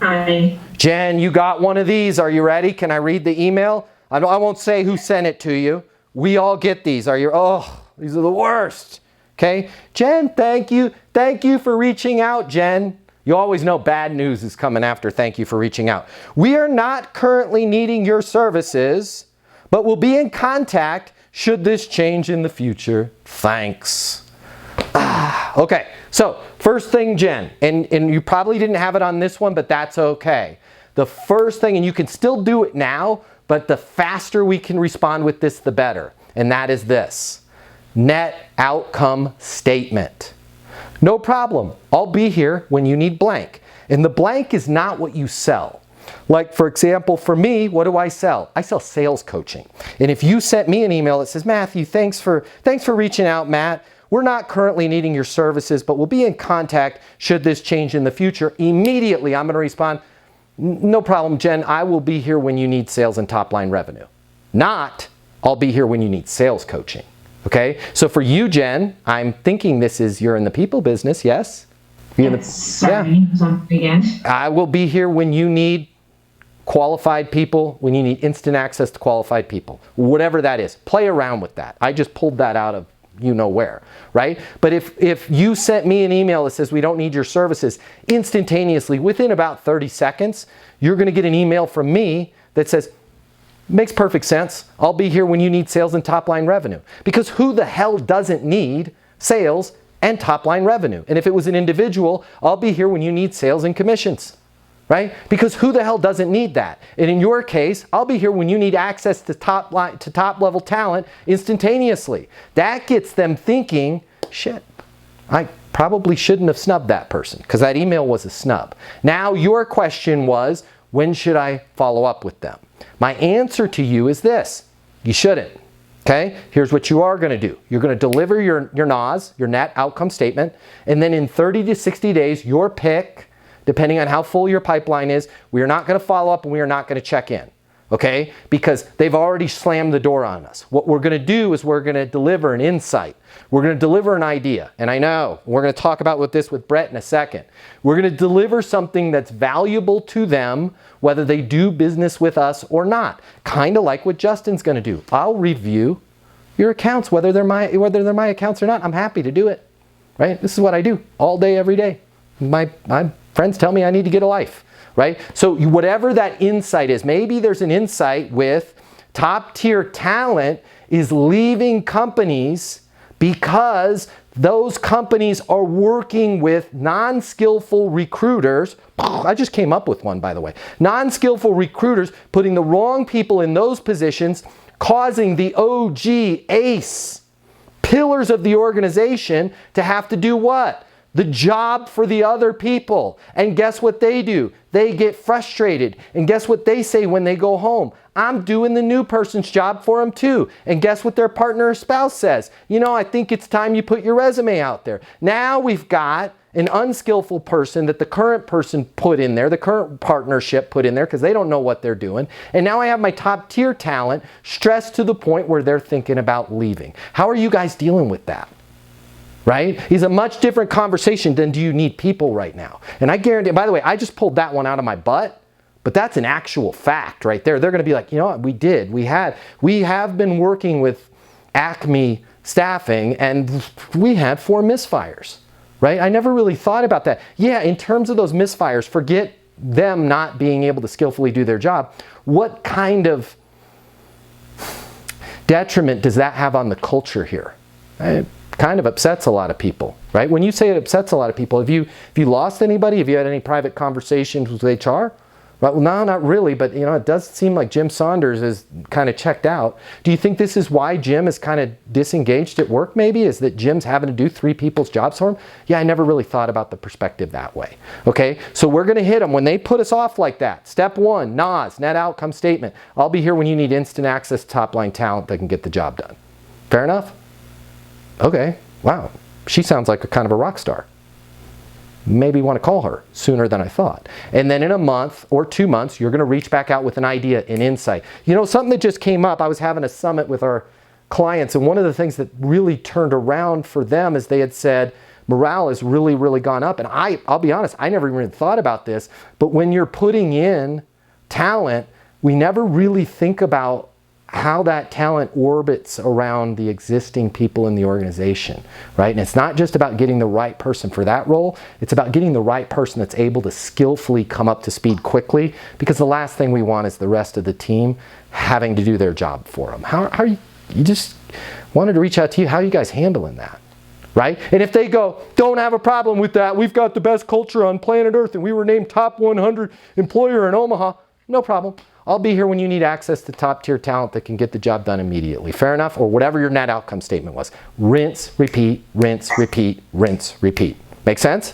Hi. Jen, you got one of these. Are you ready? Can I read the email? I won't say who sent it to you. We all get these. These are the worst. Okay. Jen, thank you. Thank you for reaching out, Jen. You always know bad news is coming after thank you for reaching out. We are not currently needing your services, but we'll be in contact should this change in the future. Thanks. Okay, so first thing, Jen, and you probably didn't have it on this one, but that's okay. The first thing, and you can still do it now, but the faster we can respond with this, the better. And that is this: net outcome statement. No problem. I'll be here when you need blank. And the blank is not what you sell. Like, for example, for me, what do I sell? I sell sales coaching. And if you sent me an email that says, Matthew, thanks for reaching out, Matt. We're not currently needing your services, but we'll be in contact should this change in the future. Immediately, I'm going to respond, no problem, Jen. I will be here when you need sales and top line revenue. Not, I'll be here when you need sales coaching. Okay? So for you, Jen, I'm thinking you're in the people business, yes? Sorry, again. I will be here when you need qualified people, when you need instant access to qualified people. Whatever that is. Play around with that. I just pulled that out of you know where, right? But if you sent me an email that says we don't need your services, instantaneously, within about 30 seconds, you're going to get an email from me that says, makes perfect sense. I'll be here when you need sales and top line revenue. Because who the hell doesn't need sales and top line revenue? And if it was an individual, I'll be here when you need sales and commissions. Right? Because who the hell doesn't need that? And in your case, I'll be here when you need access to top level talent instantaneously. That gets them thinking, shit, I probably shouldn't have snubbed that person because that email was a snub. Now your question was, when should I follow up with them? My answer to you is this: you shouldn't. Okay? Here's what you are going to do. You're going to deliver your NOS, your net outcome statement, and then in 30 to 60 days, your pick, depending on how full your pipeline is, we are not going to follow up and we are not going to check in, okay? Because they've already slammed the door on us. What we're going to do is we're going to deliver an insight. We're going to deliver an idea. And I know, we're going to talk about with Brett in a second. We're going to deliver something that's valuable to them, whether they do business with us or not. Kind of like what Justin's going to do. I'll review your accounts, whether they're my accounts or not. I'm happy to do it, right? This is what I do all day, every day. My friends tell me I need to get a life, right? So whatever that insight is, maybe there's an insight with top tier talent is leaving companies because those companies are working with non-skillful recruiters. I just came up with one, by the way. Non-skillful recruiters putting the wrong people in those positions, causing the OG ace pillars of the organization to have to do what? The job for the other people. And guess what they do? They get frustrated. And guess what they say when they go home? I'm doing the new person's job for them too. And guess what their partner or spouse says? You know, I think it's time you put your resume out there. Now we've got an unskillful person that the current person put in there, the current partnership put in there because they don't know what they're doing. And now I have my top tier talent stressed to the point where they're thinking about leaving. How are you guys dealing with that? Right? It's a much different conversation than do you need people right now. And I guarantee, by the way, I just pulled that one out of my butt, but that's an actual fact right there. They're going to be like, you know what, we have been working with Acme Staffing and we had 4 misfires, right? I never really thought about that. Yeah, in terms of those misfires, forget them not being able to skillfully do their job. What kind of detriment does that have on the culture here? Right? Kind of upsets a lot of people, right? When you say it upsets a lot of people, have you lost anybody? Have you had any private conversations with HR? Well, no, not really, but you know, it does seem like Jim Saunders is kind of checked out. Do you think this is why Jim is kind of disengaged at work maybe? Is that Jim's having to do 3 people's jobs for him? Yeah, I never really thought about the perspective that way. Okay, so we're going to hit them when they put us off like that. Step 1, NOS, net outcome statement. I'll be here when you need instant access to top line talent that can get the job done. Fair enough? Okay, wow, she sounds like a kind of a rock star. Maybe want to call her sooner than I thought. And then in a month or 2 months, you're going to reach back out with an idea, an insight. You know, something that just came up, I was having a summit with our clients, and one of the things that really turned around for them is they had said, morale has really, really gone up. And I'll be honest, I never even thought about this, but when you're putting in talent, we never really think about how that talent orbits around the existing people in the organization, right? And it's not just about getting the right person for that role, it's about getting the right person that's able to skillfully come up to speed quickly, because the last thing we want is the rest of the team having to do their job for them. How are you just wanted to reach out to you, how are you guys handling that? Right? And if they go, don't have a problem with that, we've got the best culture on planet Earth and we were named top 100 employer in Omaha, no problem. I'll be here when you need access to top tier talent that can get the job done immediately. Fair enough? Or whatever your net outcome statement was. Rinse, repeat, rinse, repeat, rinse, repeat. Make sense?